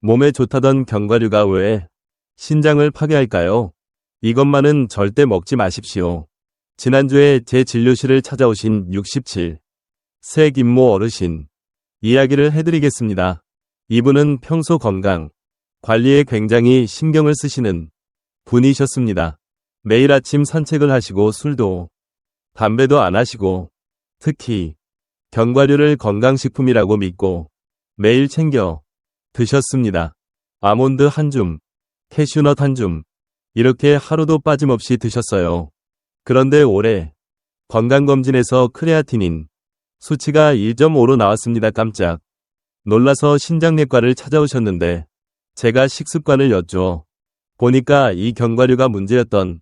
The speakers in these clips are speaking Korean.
몸에 좋다던 견과류가 왜 신장을 파괴할까요? 이것만은 절대 먹지 마십시오. 지난주에 제 진료실을 찾아오신 67세 김모 어르신 이야기를 해드리겠습니다. 이분은 평소 건강 관리에 굉장히 신경을 쓰시는 분이셨습니다. 매일 아침 산책을 하시고 술도 담배도 안 하시고 특히 견과류를 건강식품이라고 믿고 매일 챙겨 드셨습니다. 아몬드 한 줌, 캐슈넛 한 줌, 이렇게 하루도 빠짐없이 드셨어요. 그런데 올해 건강검진에서 크레아티닌 수치가 1.5로 나왔습니다. 깜짝 놀라서 신장내과를 찾아오셨는데 제가 식습관을 여쭈어 보니까 이 견과류가 문제였던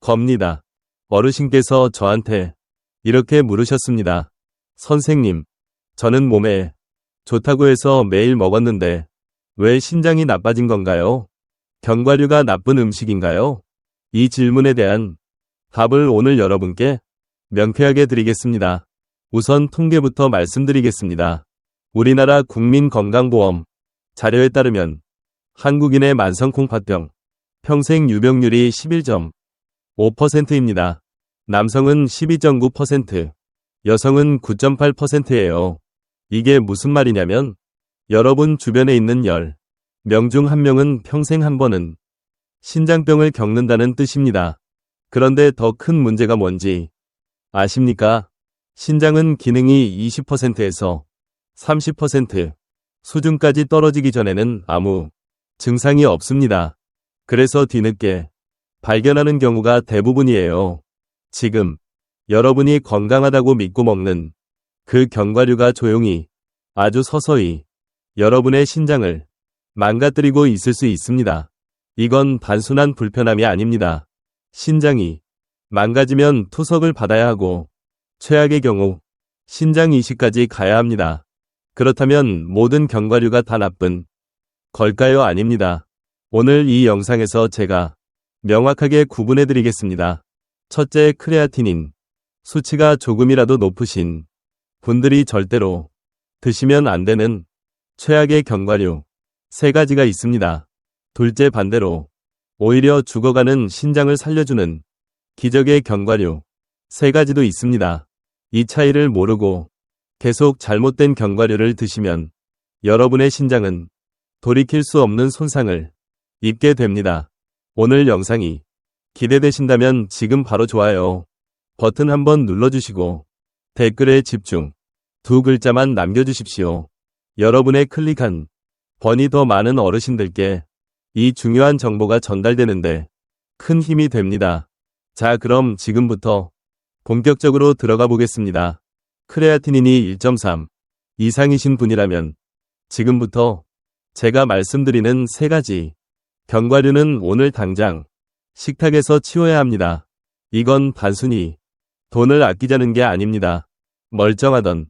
겁니다. 어르신께서 저한테 이렇게 물으셨습니다. 선생님, 저는 몸에 좋다고 해서 매일 먹었는데 왜 신장이 나빠진 건가요? 견과류가 나쁜 음식인가요? 이 질문에 대한 답을 오늘 여러분께 명쾌하게 드리겠습니다. 우선 통계부터 말씀드리겠습니다. 우리나라 국민건강보험 자료에 따르면 한국인의 만성콩팥병 평생 유병률이 11.5%입니다. 남성은 12.9%, 여성은 9.8%예요. 이게 무슨 말이냐면 여러분 주변에 있는 10명 중 1명은 평생 한 번은 신장병을 겪는다는 뜻입니다. 그런데 더 큰 문제가 뭔지 아십니까? 신장은 기능이 20%에서 30% 수준까지 떨어지기 전에는 아무 증상이 없습니다. 그래서 뒤늦게 발견하는 경우가 대부분이에요. 지금 여러분이 건강하다고 믿고 먹는 그 견과류가 조용히 아주 서서히 여러분의 신장을 망가뜨리고 있을 수 있습니다. 이건 단순한 불편함이 아닙니다. 신장이 망가지면 투석을 받아야 하고 최악의 경우 신장 이식까지 가야 합니다. 그렇다면 모든 견과류가 다 나쁜 걸까요? 아닙니다. 오늘 이 영상에서 제가 명확하게 구분해 드리겠습니다. 첫째, 크레아티닌 수치가 조금이라도 높으신 분들이 절대로 드시면 안 되는 최악의 견과류 3가지가 있습니다. 둘째, 반대로 오히려 죽어가는 신장을 살려주는 기적의 견과류 3가지도 있습니다. 이 차이를 모르고 계속 잘못된 견과류를 드시면 여러분의 신장은 돌이킬 수 없는 손상을 입게 됩니다. 오늘 영상이 기대되신다면 지금 바로 좋아요 버튼 한번 눌러주시고 댓글에 집중 2글자만 남겨주십시오. 여러분의 클릭한 번이 더 많은 어르신들께 이 중요한 정보가 전달되는데 큰 힘이 됩니다. 자, 그럼 지금부터 본격적으로 들어가 보겠습니다. 크레아티닌이 1.3 이상이신 분이라면 지금부터 제가 말씀드리는 3가지 견과류는 오늘 당장 식탁에서 치워야 합니다. 이건 단순히 돈을 아끼자는 게 아닙니다. 멀쩡하던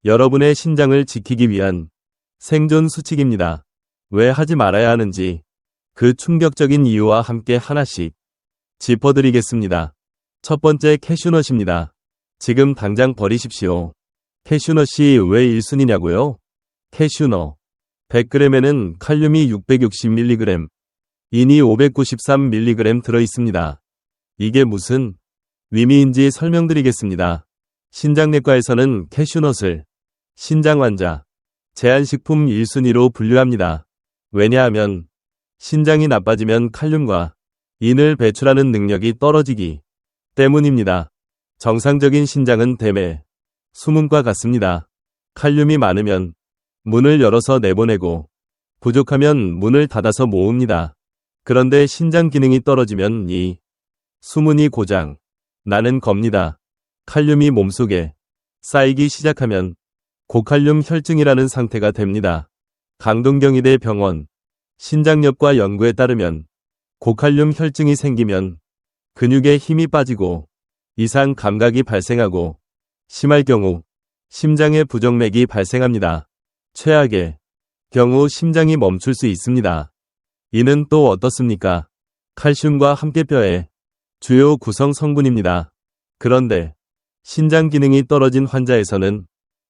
여러분의 신장을 지키기 위한 생존 수칙입니다. 왜 하지 말아야 하는지 그 충격적인 이유와 함께 하나씩 짚어드리겠습니다. 첫 번째, 캐슈넛입니다. 지금 당장 버리십시오. 캐슈넛이 왜 1순위냐고요? 캐슈넛 100g에는 칼륨이 660mg, 인이 593mg 들어있습니다. 이게 무슨 의미인지 설명드리겠습니다. 신장내과에서는 캐슈넛을 신장환자 제한식품 1순위로 분류합니다. 왜냐하면 신장이 나빠지면 칼륨과 인을 배출하는 능력이 떨어지기 때문입니다. 정상적인 신장은 대매 수문과 같습니다. 칼륨이 많으면 문을 열어서 내보내고 부족하면 문을 닫아서 모읍니다. 그런데 신장 기능이 떨어지면 이 수문이 고장 나는 겁니다. 칼륨이 몸속에 쌓이기 시작하면 고칼륨 혈증이라는 상태가 됩니다. 강동경희대 병원 신장내과 연구에 따르면 고칼륨 혈증이 생기면 근육에 힘이 빠지고 이상 감각이 발생하고 심할 경우 심장에 부정맥이 발생합니다. 최악의 경우 심장이 멈출 수 있습니다. 이는 또 어떻습니까? 칼슘과 함께 뼈의 주요 구성 성분입니다. 그런데 신장 기능이 떨어진 환자에서는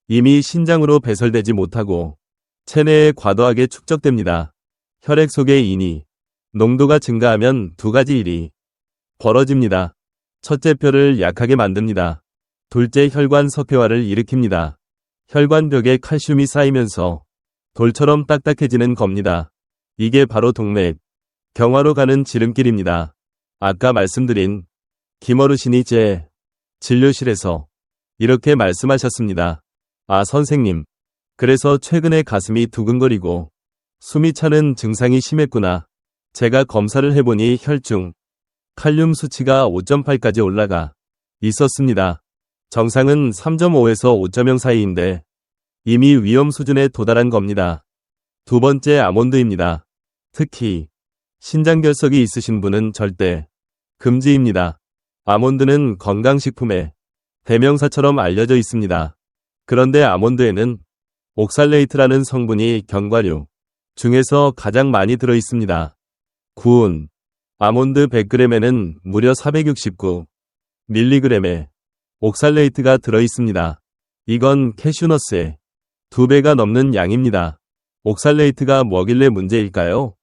이미 신장으로 배설되지 못하고 체내에 과도하게 축적됩니다. 혈액 속의 인이 농도가 증가하면 두 가지 일이 벌어집니다. 첫째, 뼈를 약하게 만듭니다. 둘째, 혈관 석회화를 일으킵니다. 혈관벽에 칼슘이 쌓이면서 돌처럼 딱딱해지는 겁니다. 이게 바로 동맥, 경화로 가는 지름길입니다. 아까 말씀드린 김어르신이 제 진료실에서 이렇게 말씀하셨습니다. 아, 선생님. 그래서 최근에 가슴이 두근거리고 숨이 차는 증상이 심했구나. 제가 검사를 해보니 혈중 칼륨 수치가 5.8까지 올라가 있었습니다. 정상은 3.5에서 5.0 사이인데 이미 위험 수준에 도달한 겁니다. 두 번째, 아몬드입니다. 특히 신장결석이 있으신 분은 절대 금지입니다. 아몬드는 건강식품의 대명사처럼 알려져 있습니다. 그런데 아몬드에는 옥살레이트라는 성분이 견과류 중에서 가장 많이 들어 있습니다. 구운 아몬드 100g에는 무려 469mg의 옥살레이트가 들어 있습니다. 이건 캐슈넛의 2배가 넘는 양입니다. 옥살레이트가 뭐길래 문제일까요?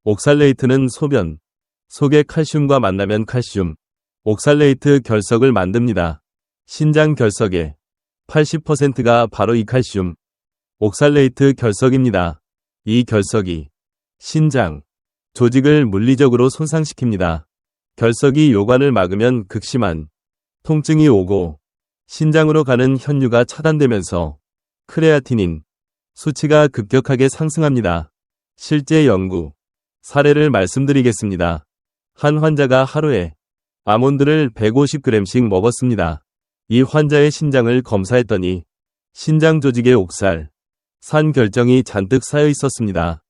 옥살레이트는 소변 속의 칼슘과 만나면 칼슘 옥살레이트 결석을 만듭니다. 신장 결석의 80%가 바로 이 칼슘 옥살레이트 결석입니다. 이 결석이 신장 조직을 물리적으로 손상시킵니다. 결석이 요관을 막으면 극심한 통증이 오고 신장으로 가는 혈류가 차단되면서 크레아티닌 수치가 급격하게 상승합니다. 실제 연구 사례를 말씀드리겠습니다. 한 환자가 하루에 아몬드를 150g씩 먹었습니다. 이 환자의 신장을 검사했더니 신장 조직에 옥살, 산 결정이 잔뜩 쌓여 있었습니다.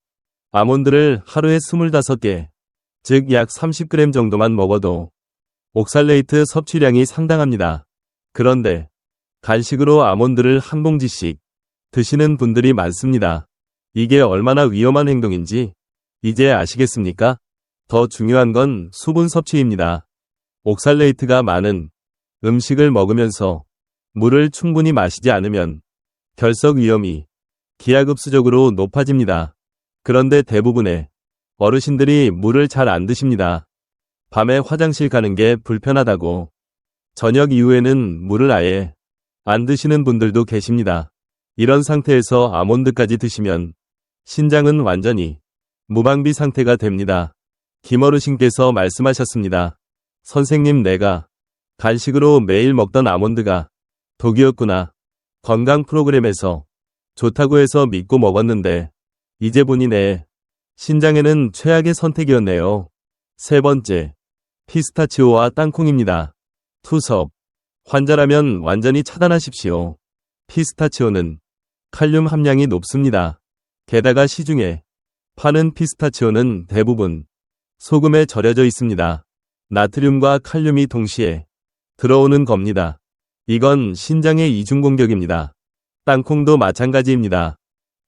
아몬드를 하루에 25개, 즉 약 30g 정도만 먹어도 옥살레이트 섭취량이 상당합니다. 그런데 간식으로 아몬드를 한 봉지씩 드시는 분들이 많습니다. 이게 얼마나 위험한 행동인지 이제 아시겠습니까? 더 중요한 건 수분 섭취입니다. 옥살레이트가 많은 음식을 먹으면서 물을 충분히 마시지 않으면 결석 위험이 기하급수적으로 높아집니다. 그런데 대부분의 어르신들이 물을 잘 안 드십니다. 밤에 화장실 가는 게 불편하다고 저녁 이후에는 물을 아예 안 드시는 분들도 계십니다. 이런 상태에서 아몬드까지 드시면 신장은 완전히 무방비 상태가 됩니다. 김어르신께서 말씀하셨습니다. 선생님, 내가 간식으로 매일 먹던 아몬드가 독이었구나. 건강 프로그램에서 좋다고 해서 믿고 먹었는데 이제 보니 내 신장에는 최악의 선택이었네요. 세 번째, 피스타치오와 땅콩입니다. 투섭. 환자라면 완전히 차단하십시오. 피스타치오는 칼륨 함량이 높습니다. 게다가 시중에 파는 피스타치오는 대부분 소금에 절여져 있습니다. 나트륨과 칼륨이 동시에 들어오는 겁니다. 이건 신장의 이중공격입니다. 땅콩도 마찬가지입니다.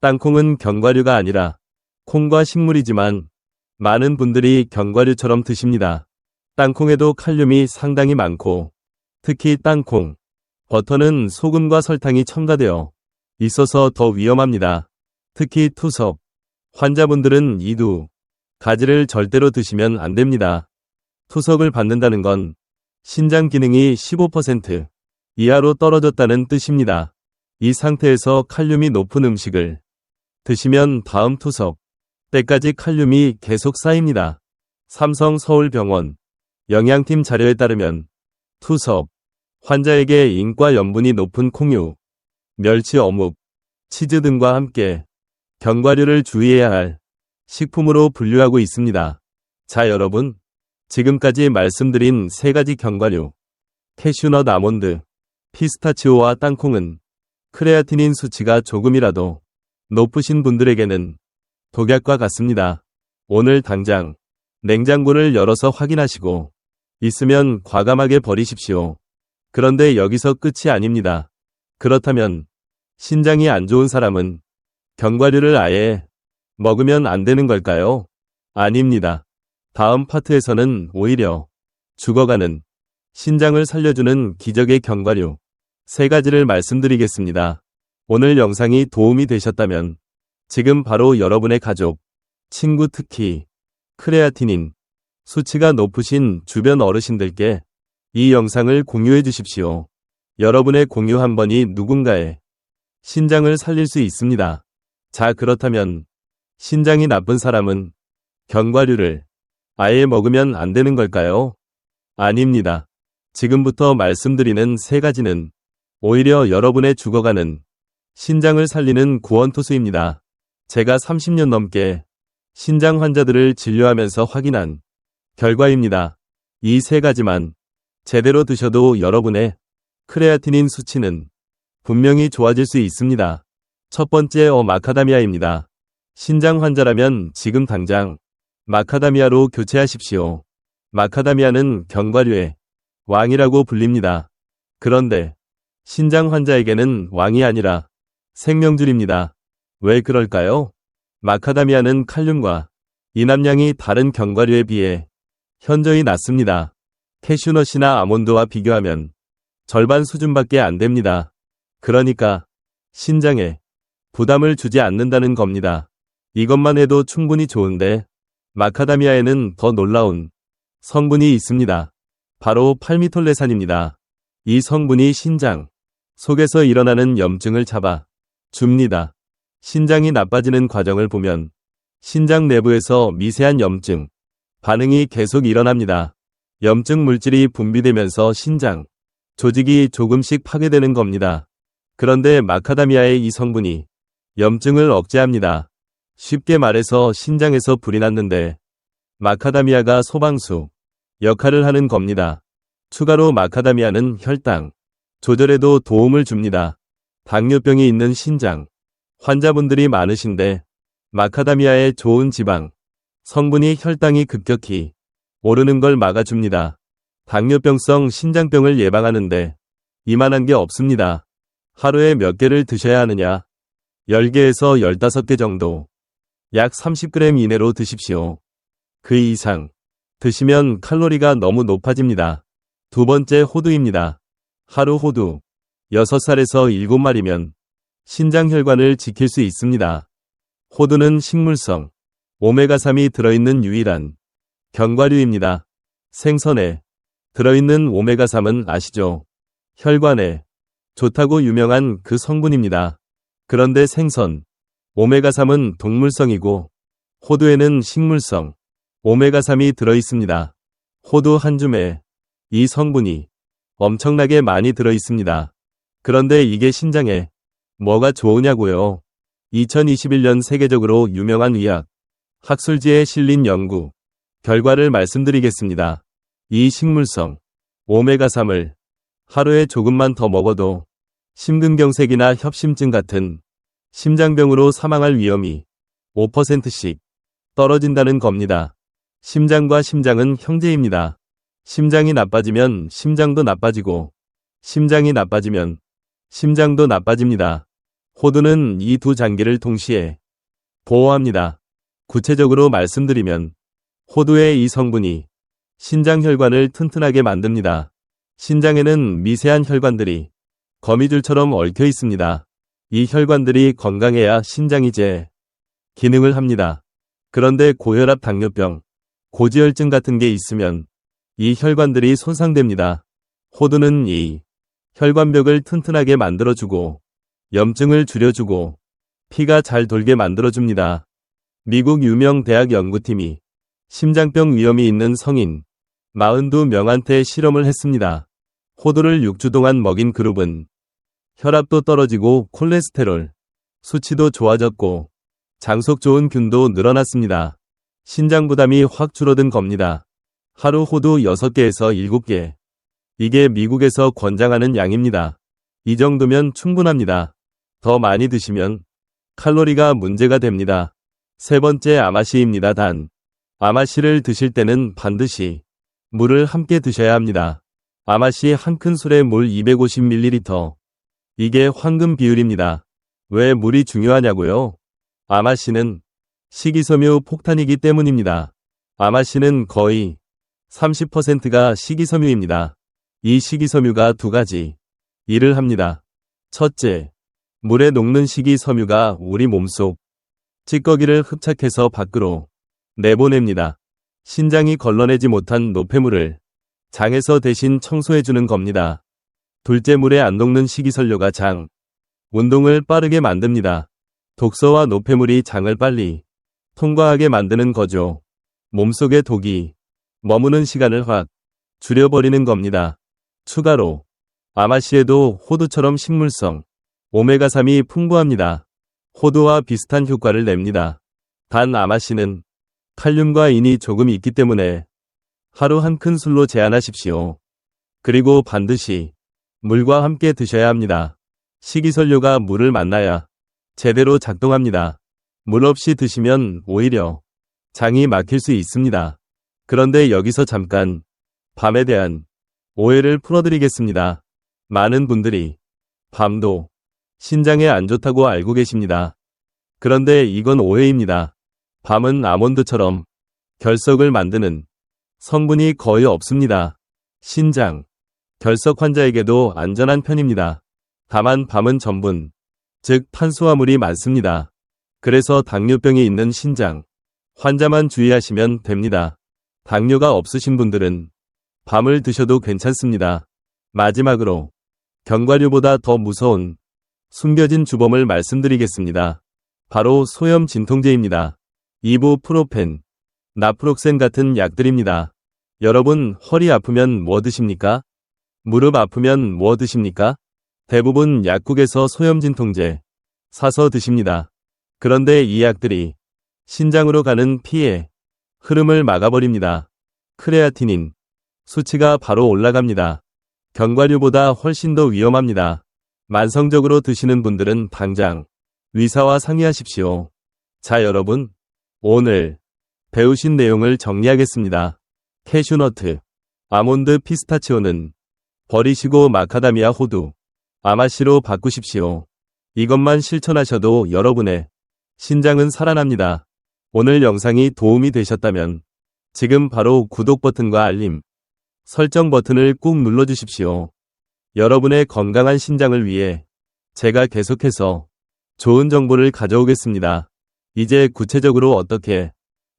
땅콩은 견과류가 아니라 콩과 식물이지만 많은 분들이 견과류처럼 드십니다. 땅콩에도 칼륨이 상당히 많고 특히 땅콩, 버터는 소금과 설탕이 첨가되어 있어서 더 위험합니다. 특히 투섭 환자분들은 이 두 가지를 절대로 드시면 안 됩니다. 투석을 받는다는 건 신장 기능이 15% 이하로 떨어졌다는 뜻입니다. 이 상태에서 칼륨이 높은 음식을 드시면 다음 투석 때까지 칼륨이 계속 쌓입니다. 삼성서울병원 영양팀 자료에 따르면 투석 환자에게 인과 염분이 높은 콩류, 멸치, 어묵, 치즈 등과 함께 견과류를 주의해야 할 식품으로 분류하고 있습니다. 자, 여러분, 지금까지 말씀드린 세 가지 견과류, 캐슈넛, 아몬드, 피스타치오와 땅콩은 크레아티닌 수치가 조금이라도 높으신 분들에게는 독약과 같습니다. 오늘 당장 냉장고를 열어서 확인하시고 있으면 과감하게 버리십시오. 그런데 여기서 끝이 아닙니다. 그렇다면 신장이 안 좋은 사람은 견과류를 아예 먹으면 안 되는 걸까요? 아닙니다. 다음 파트에서는 오히려 죽어가는 신장을 살려주는 기적의 견과류 세 가지를 말씀드리겠습니다. 오늘 영상이 도움이 되셨다면 지금 바로 여러분의 가족, 친구 특히 크레아티닌 수치가 높으신 주변 어르신들께 이 영상을 공유해 주십시오. 여러분의 공유 한 번이 누군가의 신장을 살릴 수 있습니다. 자, 그렇다면 신장이 나쁜 사람은 견과류를 아예 먹으면 안 되는 걸까요? 아닙니다. 지금부터 말씀드리는 세 가지는 오히려 여러분의 죽어가는 신장을 살리는 구원투수입니다. 제가 30년 넘게 신장 환자들을 진료하면서 확인한 결과입니다. 이 세 가지만 제대로 드셔도 여러분의 크레아티닌 수치는 분명히 좋아질 수 있습니다. 첫 번째, 마카다미아입니다. 신장 환자라면 지금 당장 마카다미아로 교체하십시오. 마카다미아는 견과류의 왕이라고 불립니다. 그런데 신장 환자에게는 왕이 아니라 생명줄입니다. 왜 그럴까요? 마카다미아는 칼륨과 이남량이 다른 견과류에 비해 현저히 낮습니다. 캐슈넛이나 아몬드와 비교하면 절반 수준밖에 안 됩니다. 그러니까 신장에 부담을 주지 않는다는 겁니다. 이것만 해도 충분히 좋은데 마카다미아에는 더 놀라운 성분이 있습니다. 바로 팔미톨레산입니다. 이 성분이 신장 속에서 일어나는 염증을 잡아 줍니다. 신장이 나빠지는 과정을 보면 신장 내부에서 미세한 염증 반응이 계속 일어납니다. 염증 물질이 분비되면서 신장 조직이 조금씩 파괴되는 겁니다. 그런데 마카다미아의 이 성분이 염증을 억제합니다. 쉽게 말해서 신장에서 불이 났는데 마카다미아가 소방수 역할을 하는 겁니다. 추가로 마카다미아는 혈당 조절에도 도움을 줍니다. 당뇨병이 있는 신장 환자분들이 많으신데 마카다미아의 좋은 지방 성분이 혈당이 급격히 오르는 걸 막아줍니다. 당뇨병성 신장병을 예방하는데 이만한 게 없습니다. 하루에 몇 개를 드셔야 하느냐? 10개에서 15개 정도. 약 30g 이내로 드십시오. 그 이상 드시면 칼로리가 너무 높아집니다. 두 번째, 호두입니다. 하루 호두 6살에서 7마리면 신장 혈관을 지킬 수 있습니다. 호두는 식물성 오메가3이 들어있는 유일한 견과류입니다. 생선에 들어있는 오메가3은 아시죠? 혈관에 좋다고 유명한 그 성분입니다. 그런데 생선 오메가3은 동물성이고 호두에는 식물성 오메가3이 들어있습니다. 호두 한 줌에 이 성분이 엄청나게 많이 들어있습니다. 그런데 이게 신장에 뭐가 좋으냐고요? 2021년 세계적으로 유명한 의학 학술지에 실린 연구 결과를 말씀드리겠습니다. 이 식물성 오메가3을 하루에 조금만 더 먹어도 심근경색이나 협심증 같은 심장병으로 사망할 위험이 5%씩 떨어진다는 겁니다. 심장과 심장은 형제입니다. 심장이 나빠지면 심장도 나빠지고 심장이 나빠지면 심장도 나빠집니다. 호두는 이 두 장기를 동시에 보호합니다. 구체적으로 말씀드리면 호두의 이 성분이 신장 혈관을 튼튼하게 만듭니다. 신장에는 미세한 혈관들이 거미줄처럼 얽혀 있습니다. 이 혈관들이 건강해야 신장이 제 기능을 합니다. 그런데 고혈압, 당뇨병, 고지혈증 같은 게 있으면 이 혈관들이 손상됩니다. 호두는 이 혈관벽을 튼튼하게 만들어주고 염증을 줄여주고 피가 잘 돌게 만들어줍니다. 미국 유명 대학 연구팀이 심장병 위험이 있는 성인 42명한테 실험을 했습니다. 호두를 6주 동안 먹인 그룹은 혈압도 떨어지고 콜레스테롤 수치도 좋아졌고 장속 좋은 균도 늘어났습니다. 신장 부담이 확 줄어든 겁니다. 하루 호두 6개에서 7개. 이게 미국에서 권장하는 양입니다. 이 정도면 충분합니다. 더 많이 드시면 칼로리가 문제가 됩니다. 세 번째, 아마씨입니다. 단, 아마씨를 드실 때는 반드시 물을 함께 드셔야 합니다. 아마씨 한 큰술에 물 250ml. 이게 황금 비율입니다. 왜 물이 중요하냐고요? 아마씨는 식이섬유 폭탄이기 때문입니다. 아마씨는 거의 30%가 식이섬유입니다. 이 식이섬유가 두 가지 일을 합니다. 첫째, 물에 녹는 식이섬유가 우리 몸속 찌꺼기를 흡착해서 밖으로 내보냅니다. 신장이 걸러내지 못한 노폐물을 장에서 대신 청소해주는 겁니다. 둘째, 물에 안 녹는 식이섬유가 장 운동을 빠르게 만듭니다. 독소와 노폐물이 장을 빨리 통과하게 만드는 거죠. 몸속의 독이 머무는 시간을 확 줄여버리는 겁니다. 추가로 아마씨에도 호두처럼 식물성 오메가3이 풍부합니다. 호두와 비슷한 효과를 냅니다. 단 아마씨는 칼륨과 인이 조금 있기 때문에 하루 한 큰술로 제한하십시오. 그리고 반드시 물과 함께 드셔야 합니다. 식이섬유가 물을 만나야 제대로 작동합니다. 물 없이 드시면 오히려 장이 막힐 수 있습니다. 그런데 여기서 잠깐 밤에 대한 오해를 풀어드리겠습니다. 많은 분들이 밤도 신장에 안 좋다고 알고 계십니다. 그런데 이건 오해입니다. 밤은 아몬드처럼 결석을 만드는 성분이 거의 없습니다. 신장, 결석 환자에게도 안전한 편입니다. 다만 밤은 전분, 즉 탄수화물이 많습니다. 그래서 당뇨병이 있는 신장 환자만 주의하시면 됩니다. 당뇨가 없으신 분들은 밤을 드셔도 괜찮습니다. 마지막으로 견과류보다 더 무서운 숨겨진 주범을 말씀드리겠습니다. 바로 소염 진통제입니다. 이부프로펜, 나프록센 같은 약들입니다. 여러분, 허리 아프면 뭐 드십니까? 무릎 아프면 뭐 드십니까? 대부분 약국에서 소염 진통제 사서 드십니다. 그런데 이 약들이 신장으로 가는 피의 흐름을 막아버립니다. 크레아티닌 수치가 바로 올라갑니다. 견과류보다 훨씬 더 위험합니다. 만성적으로 드시는 분들은 당장 의사와 상의하십시오. 자, 여러분, 오늘 배우신 내용을 정리하겠습니다. 캐슈너트, 아몬드, 피스타치오는 버리시고 마카다미아, 호두, 아마씨로 바꾸십시오. 이것만 실천하셔도 여러분의 신장은 살아납니다. 오늘 영상이 도움이 되셨다면 지금 바로 구독 버튼과 알림 설정 버튼을 꾹 눌러주십시오. 여러분의 건강한 신장을 위해 제가 계속해서 좋은 정보를 가져오겠습니다. 이제 구체적으로 어떻게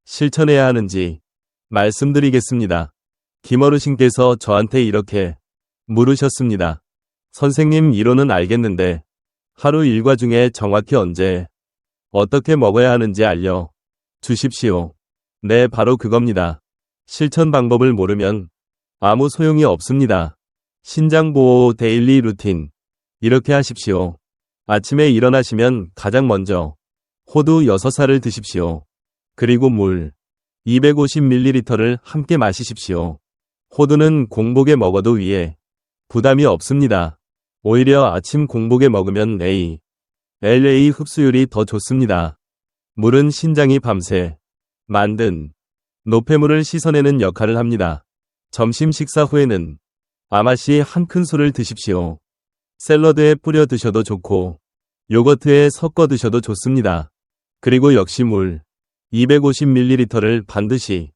실천해야 하는지 말씀드리겠습니다. 김어르신께서 저한테 이렇게 물으셨습니다. 선생님, 이론은 알겠는데 하루 일과 중에 정확히 언제 어떻게 먹어야 하는지 알려 주십시오. 네, 바로 그겁니다. 실천 방법을 모르면 아무 소용이 없습니다. 신장보호 데일리 루틴 이렇게 하십시오. 아침에 일어나시면 가장 먼저 호두 6살을 드십시오. 그리고 물 250ml를 함께 마시십시오. 호두는 공복에 먹어도 위에 부담이 없습니다. 오히려 아침 공복에 먹으면 LA 흡수율이 더 좋습니다. 물은 신장이 밤새 만든 노폐물을 씻어내는 역할을 합니다. 점심 식사 후에는 아마씨 한 큰술을 드십시오. 샐러드에 뿌려 드셔도 좋고 요거트에 섞어 드셔도 좋습니다. 그리고 역시 물 250ml를 반드시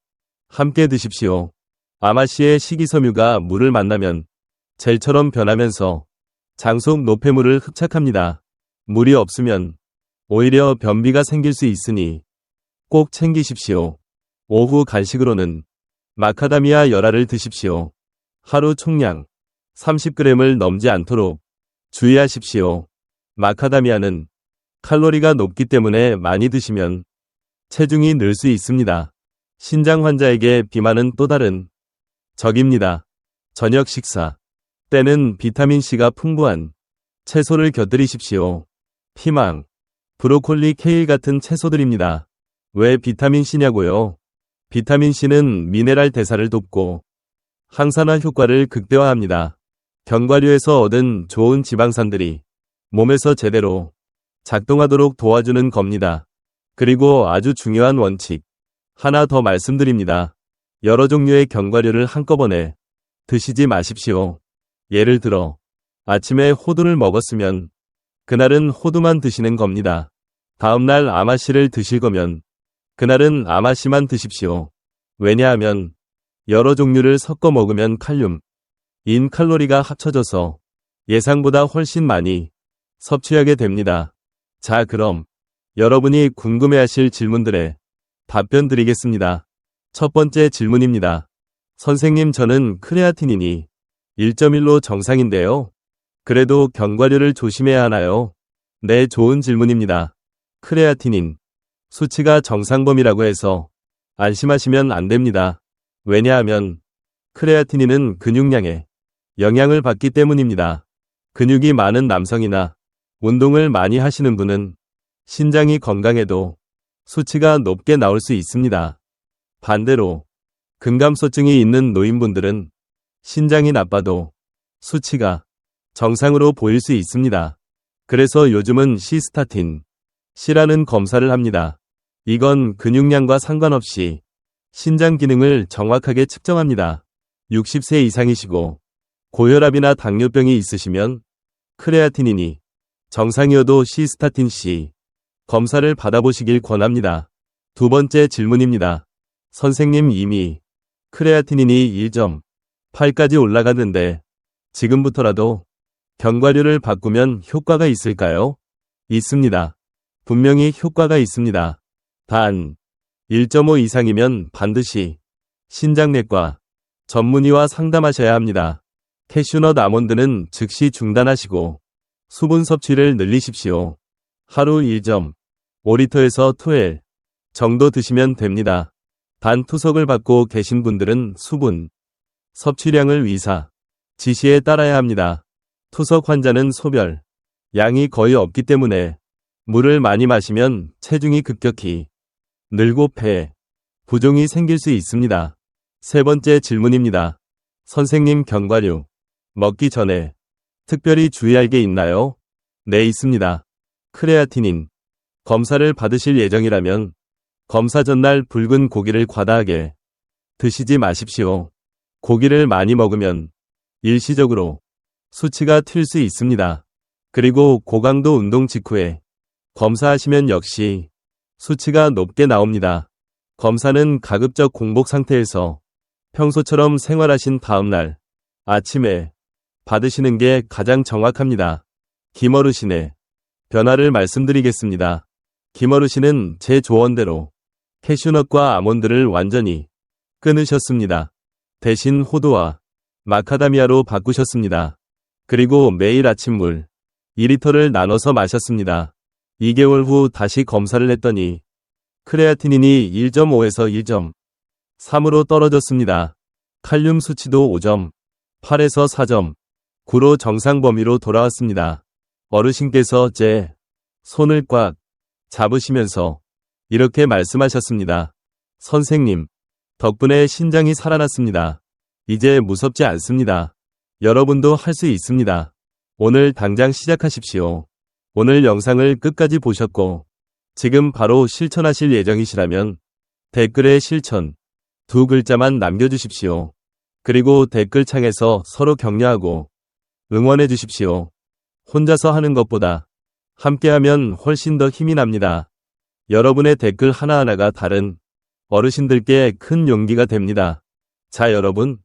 함께 드십시오. 아마씨의 식이섬유가 물을 만나면 젤처럼 변하면서 장 속 노폐물을 흡착합니다. 물이 없으면 오히려 변비가 생길 수 있으니 꼭 챙기십시오. 오후 간식으로는 마카다미아 열알을 드십시오. 하루 총량 30g을 넘지 않도록 주의하십시오. 마카다미아는 칼로리가 높기 때문에 많이 드시면 체중이 늘 수 있습니다. 신장 환자에게 비만은 또 다른 적입니다. 저녁 식사 때는 비타민C가 풍부한 채소를 곁들이십시오. 피망, 브로콜리, 케일 같은 채소들입니다. 왜 비타민C냐고요? 비타민C는 미네랄 대사를 돕고 항산화 효과를 극대화합니다. 견과류에서 얻은 좋은 지방산들이 몸에서 제대로 작동하도록 도와주는 겁니다. 그리고 아주 중요한 원칙 하나 더 말씀드립니다. 여러 종류의 견과류를 한꺼번에 드시지 마십시오. 예를 들어 아침에 호두를 먹었으면 그날은 호두만 드시는 겁니다. 다음날 아마씨를 드실 거면 그날은 아마씨만 드십시오. 왜냐하면 여러 종류를 섞어 먹으면 칼륨, 인 칼로리가 합쳐져서 예상보다 훨씬 많이 섭취하게 됩니다. 자, 그럼 여러분이 궁금해하실 질문들에 답변 드리겠습니다. 첫 번째 질문입니다. 선생님, 저는 크레아티닌이 1.1로 정상인데요. 그래도 견과류를 조심해야 하나요? 네, 좋은 질문입니다. 크레아티닌 수치가 정상범위라고 해서 안심하시면 안 됩니다. 왜냐하면 크레아티닌은 근육량에 영향을 받기 때문입니다. 근육이 많은 남성이나 운동을 많이 하시는 분은 신장이 건강해도 수치가 높게 나올 수 있습니다. 반대로 근감소증이 있는 노인분들은 신장이 나빠도 수치가 정상으로 보일 수 있습니다. 그래서 요즘은 시스타틴 C라는 검사를 합니다. 이건 근육량과 상관없이 신장 기능을 정확하게 측정합니다. 60세 이상이시고 고혈압이나 당뇨병이 있으시면 크레아티닌이 정상이어도 시스타틴 C 검사를 받아보시길 권합니다. 두 번째 질문입니다. 선생님, 이미 크레아티닌이 1.8까지 올라갔는데 지금부터라도 견과류를 바꾸면 효과가 있을까요? 있습니다. 분명히 효과가 있습니다. 단 1.5 이상이면 반드시 신장내과 전문의와 상담하셔야 합니다. 캐슈넛 아몬드는 즉시 중단하시고 수분 섭취를 늘리십시오. 하루 1.5리터에서 2엘 정도 드시면 됩니다. 단 투석을 받고 계신 분들은 수분 섭취량을 의사 지시에 따라야 합니다. 투석 환자는 소별 양이 거의 없기 때문에 물을 많이 마시면 체중이 급격히 늘고 폐에 부종이 생길 수 있습니다. 세 번째 질문입니다. 선생님, 견과류 먹기 전에 특별히 주의할 게 있나요? 네, 있습니다. 크레아티닌 검사를 받으실 예정이라면 검사 전날 붉은 고기를 과다하게 드시지 마십시오. 고기를 많이 먹으면 일시적으로 수치가 튈 수 있습니다. 그리고 고강도 운동 직후에 검사하시면 역시 수치가 높게 나옵니다. 검사는 가급적 공복 상태에서 평소처럼 생활하신 다음날 아침에 받으시는 게 가장 정확합니다. 김어르신의 변화를 말씀드리겠습니다. 김어르신은 제 조언대로 캐슈넛과 아몬드를 완전히 끊으셨습니다. 대신 호두와 마카다미아로 바꾸셨습니다. 그리고 매일 아침 물 2리터를 나눠서 마셨습니다. 2개월 후 다시 검사를 했더니 크레아티닌이 1.5에서 1.3으로 떨어졌습니다. 칼륨 수치도 5.8에서 4.9로 정상 범위로 돌아왔습니다. 어르신께서 제 손을 꽉 잡으시면서 이렇게 말씀하셨습니다. 선생님, 덕분에 신장이 살아났습니다. 이제 무섭지 않습니다. 여러분도 할 수 있습니다. 오늘 당장 시작하십시오. 오늘 영상을 끝까지 보셨고 지금 바로 실천하실 예정이시라면 댓글에 실천 두 글자만 남겨주십시오. 그리고 댓글창에서 서로 격려하고 응원해 주십시오. 혼자서 하는 것보다 함께하면 훨씬 더 힘이 납니다. 여러분의 댓글 하나하나가 다른 어르신들께 큰 용기가 됩니다. 자, 여러분,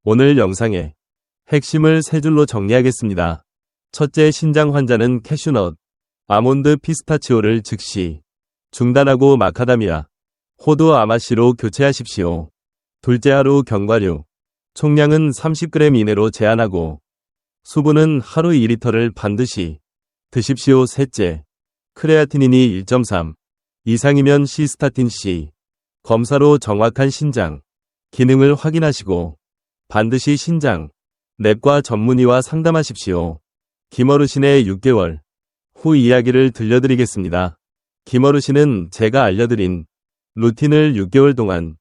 오늘 영상의 핵심을 세 줄로 정리하겠습니다. 첫째, 신장 환자는 캐슈넛, 아몬드, 피스타치오를 즉시 중단하고 마카다미아, 호두, 아마씨로 교체하십시오. 둘째, 하루 견과류, 총량은 30g 이내로 제한하고 수분은 하루 2리터를 반드시 드십시오. 셋째, 크레아티닌이 1.3 이상이면 시스타틴 C 검사로 정확한 신장 기능을 확인하시고 반드시 신장 내과 전문의와 상담하십시오. 김어르신의 6개월 후 이야기를 들려드리겠습니다. 김어르신은 제가 알려드린 루틴을 6개월 동안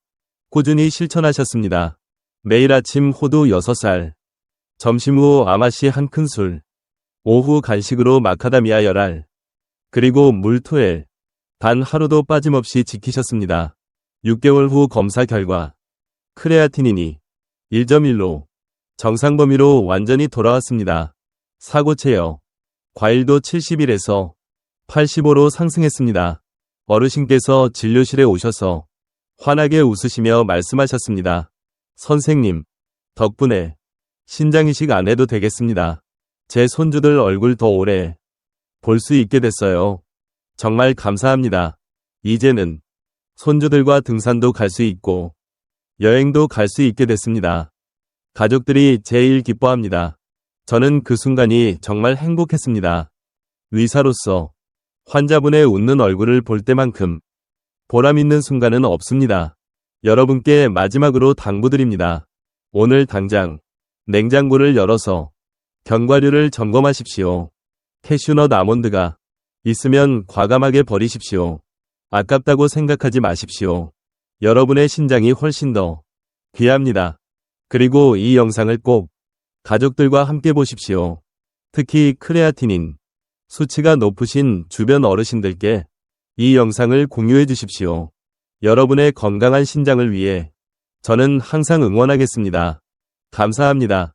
꾸준히 실천하셨습니다. 매일 아침 호두 6살, 점심 후 아마씨 1큰술, 오후 간식으로 마카다미아 10알, 그리고 물 2엘, 단 하루도 빠짐없이 지키셨습니다. 6개월 후 검사 결과 크레아티닌이 1.1로 정상 범위로 완전히 돌아왔습니다. 사고 체여, 과일도 71에서 85로 상승했습니다. 어르신께서 진료실에 오셔서 환하게 웃으시며 말씀하셨습니다. 선생님, 덕분에 신장이식 안 해도 되겠습니다. 제 손주들 얼굴 더 오래 볼 수 있게 됐어요. 정말 감사합니다. 이제는 손주들과 등산도 갈 수 있고 여행도 갈 수 있게 됐습니다. 가족들이 제일 기뻐합니다. 저는 그 순간이 정말 행복했습니다. 의사로서 환자분의 웃는 얼굴을 볼 때만큼 보람 있는 순간은 없습니다. 여러분께 마지막으로 당부드립니다. 오늘 당장 냉장고를 열어서 견과류를 점검하십시오. 캐슈넛 아몬드가 있으면 과감하게 버리십시오. 아깝다고 생각하지 마십시오. 여러분의 신장이 훨씬 더 귀합니다. 그리고 이 영상을 꼭 가족들과 함께 보십시오. 특히 크레아티닌 수치가 높으신 주변 어르신들께 이 영상을 공유해 주십시오. 여러분의 건강한 신장을 위해 저는 항상 응원하겠습니다. 감사합니다.